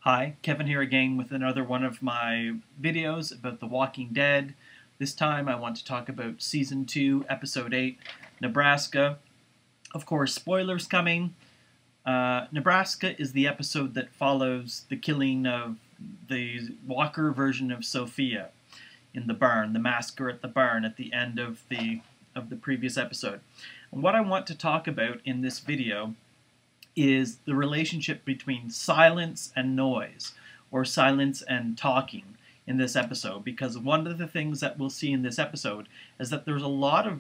Hi, Kevin here again with another one of my videos about The Walking Dead. This time I want to talk about Season 2, Episode 8, Nebraska. Of course, spoilers coming. Nebraska is the episode that follows the killing of the Walker version of Sophia in the barn, the massacre at the barn at the end of the previous episode. And what I want to talk about in this video is the relationship between silence and noise, or silence and talking in this episode, because one of the things that we'll see in this episode is that there's a lot of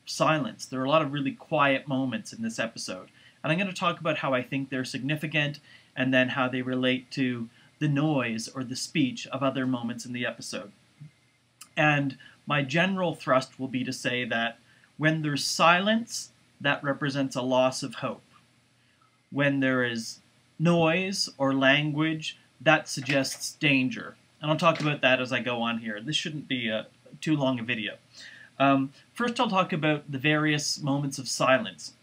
silence. There are a lot of really quiet moments in this episode. And I'm going to talk about how I think they're significant and then how they relate to the noise or the speech of other moments in the episode. And my general thrust will be to say that when there's silence, that represents a loss of hope. When there is noise or language, that suggests danger. And I'll talk about that as I go on here. This shouldn't be too long a video. First, I'll talk about the various moments of silence.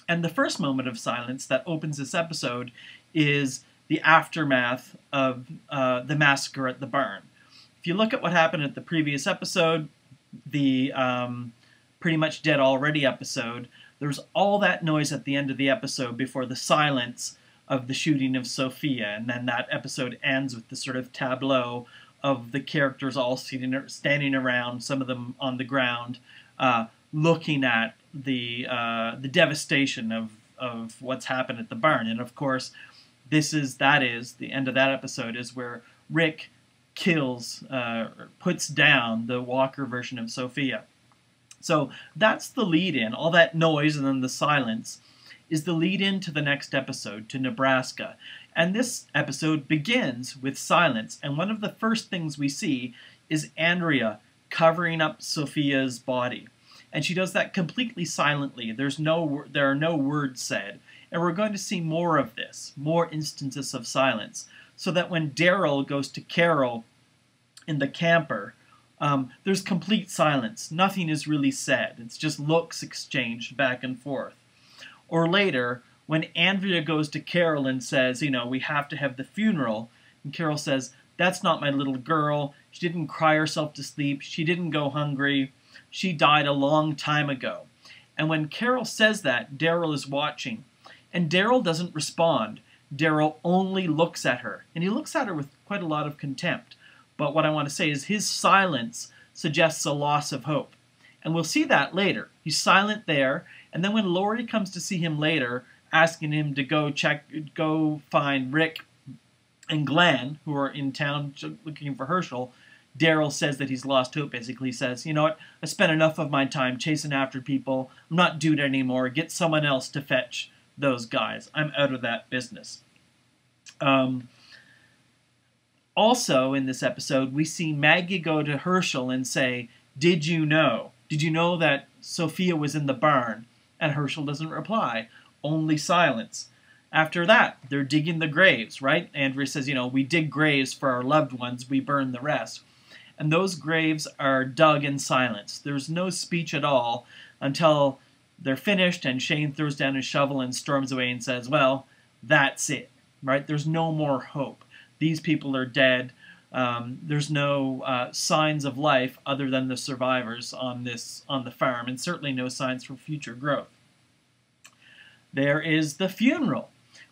And the first moment of silence that opens this episode is the aftermath of the massacre at the barn. If you look at what happened at the previous episode, the Pretty Much Dead Already episode, there's all that noise at the end of the episode before the silence of the shooting of Sophia, and then that episode ends with the sort of tableau of the characters all standing around, some of them on the ground, looking at the devastation of what's happened at the barn. And of course, that is the end of that episode is where Rick kills, puts down the Walker version of Sophia. So that's the lead-in. All that noise and then the silence is the lead-in to the next episode, to Nebraska. And this episode begins with silence. And one of the first things we see is Andrea covering up Sophia's body. And she does that completely silently. There are no words said. And we're going to see more of this, more instances of silence. So that when Daryl goes to Carol in the camper, there's complete silence. Nothing is really said. It's just looks exchanged back and forth. Or later, when Andrea goes to Carol and says, we have to have the funeral, and Carol says, that's not my little girl. She didn't cry herself to sleep. She didn't go hungry. She died a long time ago. And when Carol says that, Daryl is watching. And Daryl doesn't respond. Daryl only looks at her. And he looks at her with quite a lot of contempt. But what I want to say is his silence suggests a loss of hope. And we'll see that later. He's silent there, and then when Lori comes to see him later, asking him to go find Rick and Glenn, who are in town looking for Herschel, Daryl says that he's lost hope. Basically he says, you know what, I spent enough of my time chasing after people. I'm not doing it anymore. Get someone else to fetch those guys. I'm out of that business. Also, in this episode, we see Maggie go to Herschel and say, did you know? Did you know that Sophia was in the barn? And Herschel doesn't reply, only silence. After that, they're digging the graves, right? Andrea says, we dig graves for our loved ones, we burn the rest. And those graves are dug in silence. There's no speech at all until they're finished and Shane throws down his shovel and storms away and says, well, that's it, right? There's no more hope. These people are dead. There's no signs of life other than the survivors on the farm, and certainly no signs for future growth. There is the funeral.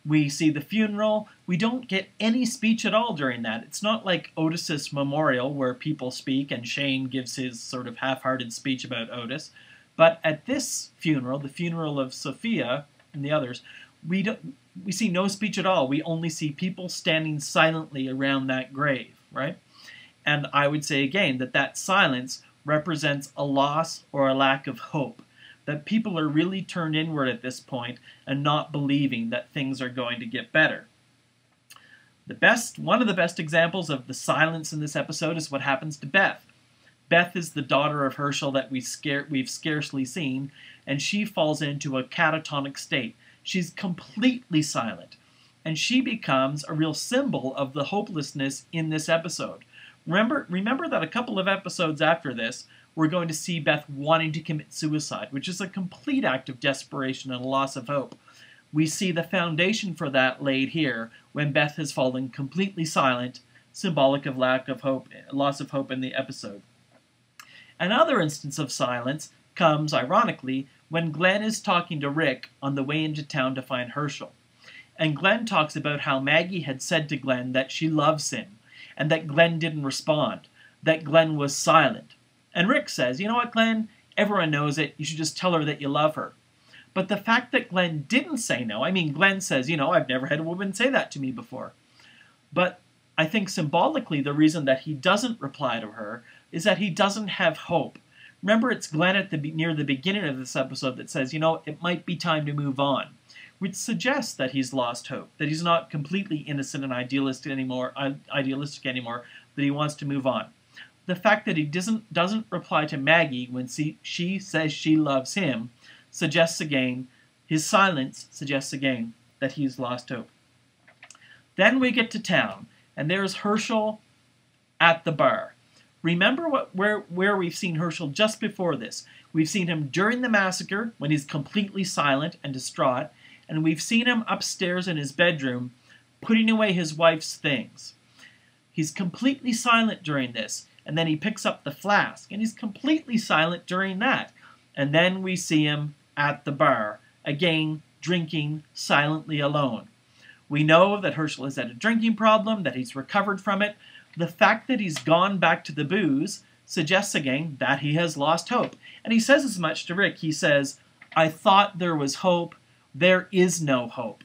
We see the funeral. We don't get any speech at all during that. It's not like Otis's memorial where people speak and Shane gives his sort of half-hearted speech about Otis. But at this funeral, the funeral of Sophia and the others, we see no speech at all. We only see people standing silently around that grave, right? And I would say again that silence represents a loss or a lack of hope, that people are really turned inward at this point and not believing that things are going to get better. One of the best examples of the silence in this episode is what happens to Beth. Beth is the daughter of Herschel that we've scarcely seen, and she falls into a catatonic state. She's completely silent, and she becomes a real symbol of the hopelessness in this episode. Remember that a couple of episodes after this, we're going to see Beth wanting to commit suicide, which is a complete act of desperation and a loss of hope. we see the foundation for that laid here when Beth has fallen completely silent, symbolic of lack of hope, loss of hope in the episode. Another instance of silence comes, ironically, when Glenn is talking to Rick on the way into town to find Herschel. And Glenn talks about how Maggie had said to Glenn that she loves him, and that Glenn didn't respond, that Glenn was silent. And Rick says, you know what, Glenn? Everyone knows it. You should just tell her that you love her. But the fact that Glenn didn't say no, I mean, Glenn says, you know, I've never had a woman say that to me before. But I think symbolically the reason that he doesn't reply to her is that he doesn't have hope. Remember, it's Glenn at near the beginning of this episode that says, you know, it might be time to move on, which suggests that he's lost hope, that he's not completely innocent and idealistic anymore, that he wants to move on. The fact that he doesn't reply to Maggie when she says she loves him suggests again, his silence suggests again that he's lost hope. Then we get to town, and there's Herschel at the bar. Remember where we've seen Herschel just before this. We've seen him during the massacre when he's completely silent and distraught, and we've seen him upstairs in his bedroom putting away his wife's things. He's completely silent during this, and then he picks up the flask, and he's completely silent during that. And then we see him at the bar, again drinking silently alone. We know that Herschel has had a drinking problem, that he's recovered from it. The fact that he's gone back to the booze suggests again that he has lost hope. And he says as much to Rick. He says, I thought there was hope. There is no hope.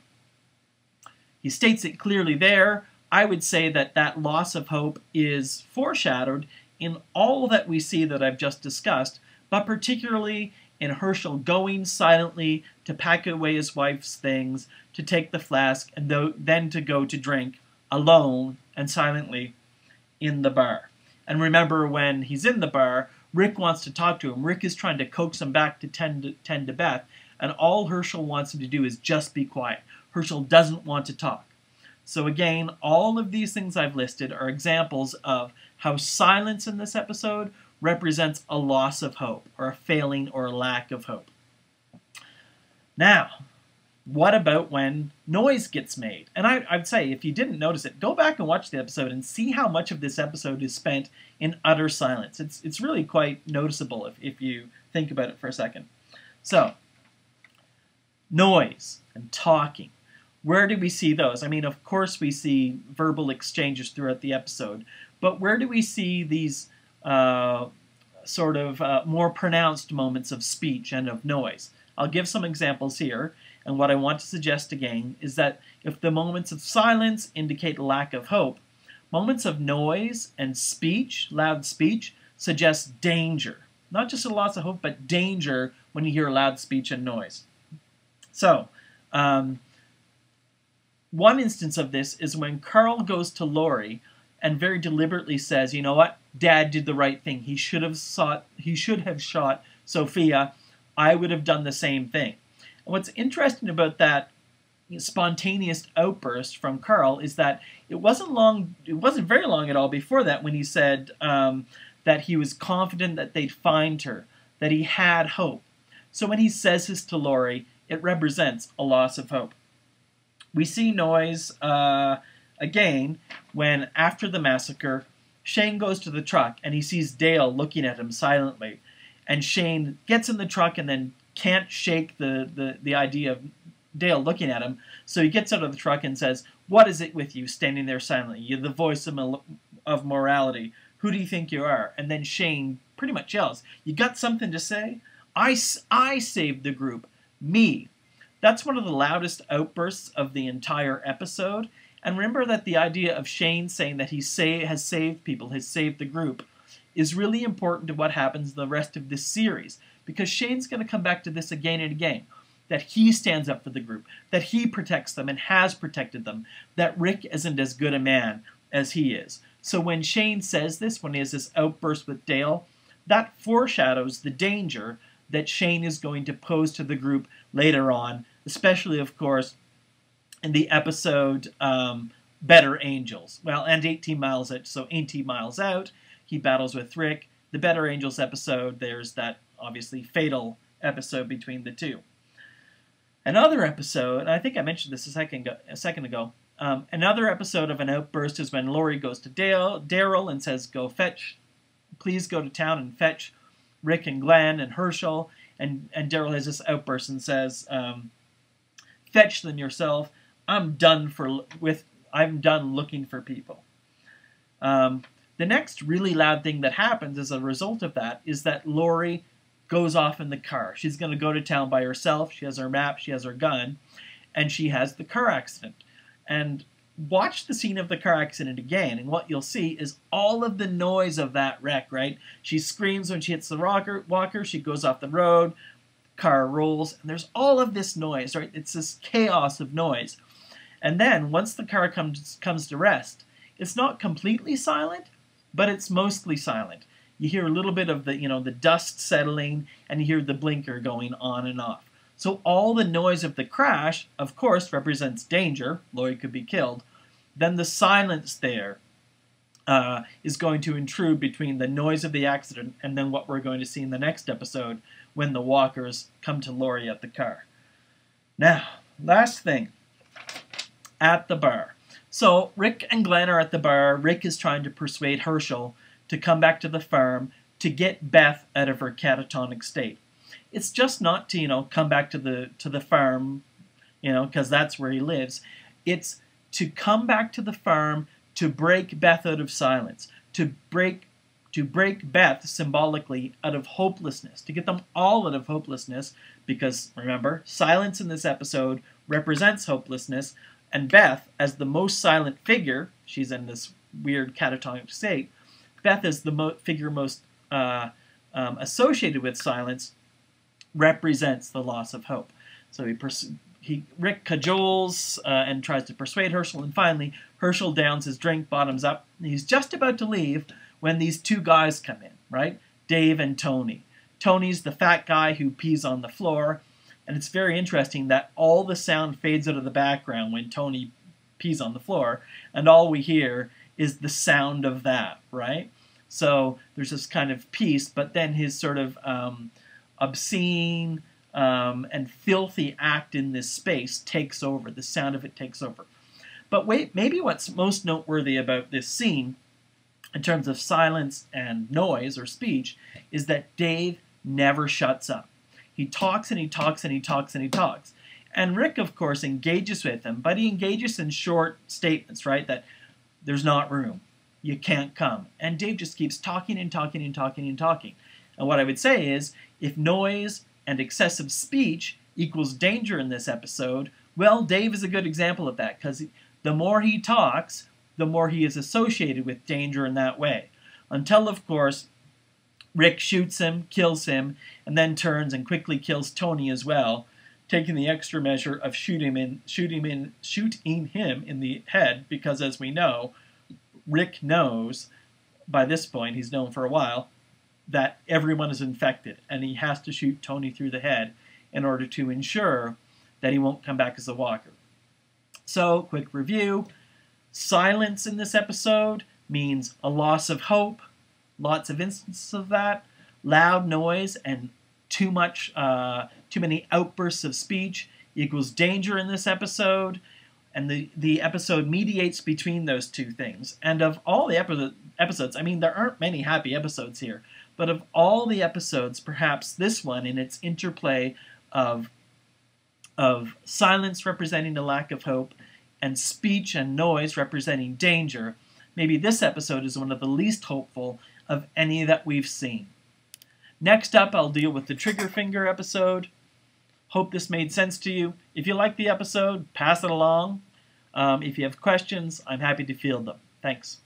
He states it clearly there. I would say that that loss of hope is foreshadowed in all that we see that I've just discussed, but particularly in Herschel going silently to pack away his wife's things, to take the flask, and then to go to drink alone and silently in the bar. And remember, when he's in the bar, Rick wants to talk to him. Rick is trying to coax him back to tend to Beth, and all Herschel wants him to do is just be quiet. Herschel doesn't want to talk. So again, all of these things I've listed are examples of how silence in this episode represents a loss of hope, or a failing or a lack of hope. Now, what about when noise gets made? And I'd say, if you didn't notice it, go back and watch the episode and see how much of this episode is spent in utter silence. It's really quite noticeable if you think about it for a second. So, noise and talking. Where do we see those? I mean, of course we see verbal exchanges throughout the episode, but where do we see these more pronounced moments of speech and of noise? I'll give some examples here, and what I want to suggest again is that if the moments of silence indicate lack of hope, moments of noise and speech, loud speech, suggest danger. Not just a loss of hope, but danger when you hear loud speech and noise. So, one instance of this is when Carl goes to Lori and very deliberately says, you know what, Dad did the right thing. He should have shot Sophia. I would have done the same thing. And what's interesting about that spontaneous outburst from Carl is that it wasn't very long at all before that when he said that he was confident that they'd find her, that he had hope. So when he says this to Lori, it represents a loss of hope. We see noise again when, after the massacre, Shane goes to the truck and he sees Dale looking at him silently. And Shane gets in the truck and then can't shake the idea of Dale looking at him. So he gets out of the truck and says, what is it with you standing there silently? You're the voice of morality. Who do you think you are? And then Shane pretty much yells, you got something to say? I saved the group. Me. That's one of the loudest outbursts of the entire episode. And remember that the idea of Shane saying that he has saved people, has saved the group, is really important to what happens the rest of this series. Because Shane's going to come back to this again and again. That he stands up for the group. That he protects them and has protected them. That Rick isn't as good a man as he is. So when Shane says this, when he has this outburst with Dale, that foreshadows the danger that Shane is going to pose to the group later on. Especially, of course, in the episode Better Angels. Well, and 18 Miles Out. So 18 Miles Out, he battles with Rick. The Better Angels episode, there's that obviously fatal episode between the two. Another episode, and I think I mentioned this a second ago, another episode of an outburst is when Lori goes to Daryl and says, please go to town and fetch Rick and Glenn and Herschel. And Daryl has this outburst and says, fetch them yourself. I'm done looking for people. The next really loud thing that happens as a result of that is that Lori goes off in the car. She's going to go to town by herself. She has her map, she has her gun, and she has the car accident. And watch the scene of the car accident again, and what you'll see is all of the noise of that wreck, right? She screams when she hits the walker, she goes off the road, car rolls, and there's all of this noise, right? It's this chaos of noise. And then, once the car comes to rest, it's not completely silent, but it's mostly silent. You hear a little bit of the dust settling, and you hear the blinker going on and off. So all the noise of the crash, of course, represents danger. Lori could be killed. Then the silence there is going to intrude between the noise of the accident and then what we're going to see in the next episode when the walkers come to Lori at the car. Now, last thing. At the bar. So Rick and Glenn are at the bar. Rick is trying to persuade Herschel to come back to the farm to get Beth out of her catatonic state. It's just not to, come back to the farm, because that's where he lives. It's to come back to the farm to break Beth out of silence, to break Beth symbolically out of hopelessness, to get them all out of hopelessness, because remember, silence in this episode represents hopelessness, and Beth, as the most silent figure, she's in this weird catatonic state, Beth is the figure most associated with silence, represents the loss of hope. So Rick cajoles and tries to persuade Herschel, and finally Herschel downs his drink, bottoms up, and he's just about to leave when these two guys come in, right? Dave and Tony. Tony's the fat guy who pees on the floor, and it's very interesting that all the sound fades out of the background when Tony pees on the floor, and all we hear is the sound of that, right? So there's this kind of peace, but then his sort of obscene and filthy act in this space takes over. The sound of it takes over. But wait, maybe what's most noteworthy about this scene, in terms of silence and noise or speech, is that Dave never shuts up. He talks and he talks and he talks and he talks. And Rick, of course, engages with him, but he engages in short statements, right? That there's not room. You can't come. And Dave just keeps talking and talking and talking and talking. And what I would say is, if noise and excessive speech equals danger in this episode, well, Dave is a good example of that, because the more he talks, the more he is associated with danger in that way. Until, of course, Rick shoots him, kills him, and then turns and quickly kills Tony as well, taking the extra measure of shooting him in the head, because as we know, Rick knows, by this point, he's known for a while, that everyone is infected, and he has to shoot Tony through the head in order to ensure that he won't come back as a walker. So, quick review. Silence in this episode means a loss of hope, lots of instances of that, loud noise and too many outbursts of speech equals danger in this episode, and the episode mediates between those two things. And of all the episodes, I mean, there aren't many happy episodes here, but of all the episodes, perhaps this one, in its interplay of silence representing a lack of hope and speech and noise representing danger, maybe this episode is one of the least hopeful of any that we've seen. Next up, I'll deal with the trigger finger episode. Hope this made sense to you. If you like the episode, pass it along. If you have questions, I'm happy to field them. Thanks.